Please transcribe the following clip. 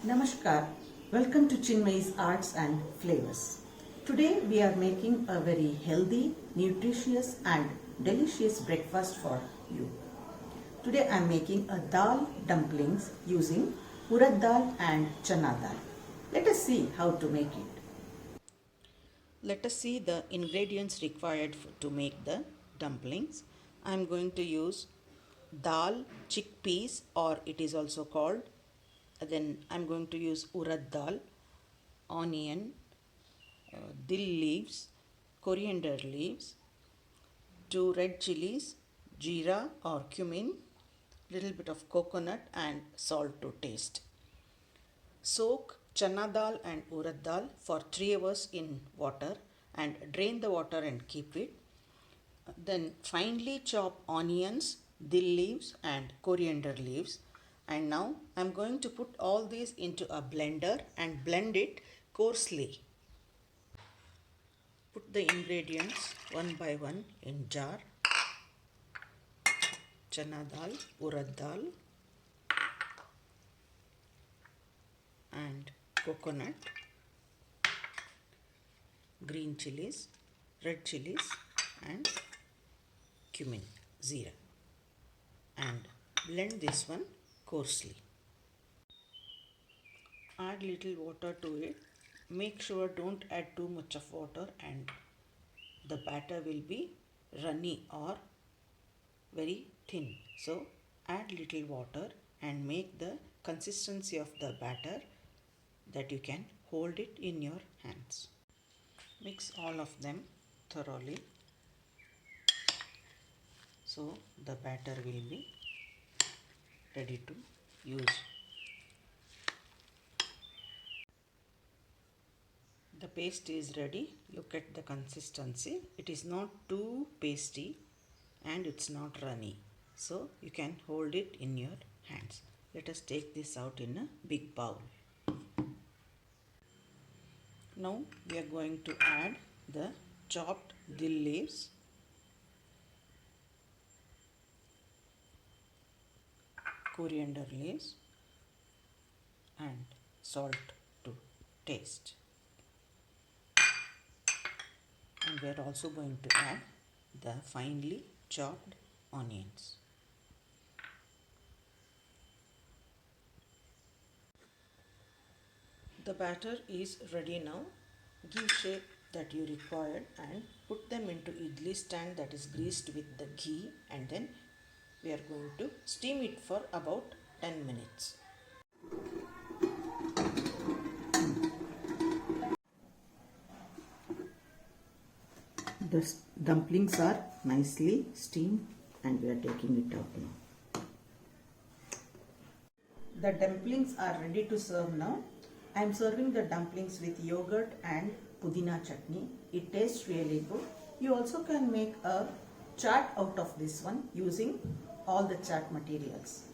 Namaskar. Welcome to Chinmay's Arts and Flavors. Today we are making a very healthy, nutritious and delicious breakfast for you. Today I am making a dal dumplings using urad dal and chana dal. Let us see how to make it. Let us see the ingredients required to make the dumplings. I am going to use dal chickpeas, or it is also called, then I'm going to use urad dal, onion, dill leaves, coriander leaves, 2 red chilies, jeera or cumin, little bit of coconut and salt to taste. Soak chana dal and urad dal for 3 hours in water and drain the water and keep it. Then finely chop onions, dill leaves and coriander leaves. And now I am going to put all these into a blender and blend it coarsely. Put the ingredients one by one in jar. Chana dal, urad dal and coconut, green chilies, red chilies and cumin, zeera, and blend this one coarsely. Add little water to it. Make sure don't add too much of water and the batter will be runny or very thin. So add little water and make the consistency of the batter that you can hold it in your hands. Mix all of them thoroughly so the batter will be ready to use. The paste is ready. Look at the consistency. It is not too pasty and it's not runny. So you can hold it in your hands. Let us take this out in a big bowl. Now we are going to add the chopped dill leaves, coriander leaves and salt to taste. And we are also going to add the finely chopped onions. The batter is ready now. Give shape that you required and put them into idli stand that is greased with the ghee, and then we are going to steam it for about 10 minutes. The dumplings are nicely steamed and we are taking it out now. The dumplings are ready to serve now. I am serving the dumplings with yogurt and pudina chutney. It tastes really good. You also can make a chaat out of this one using all the chaat materials.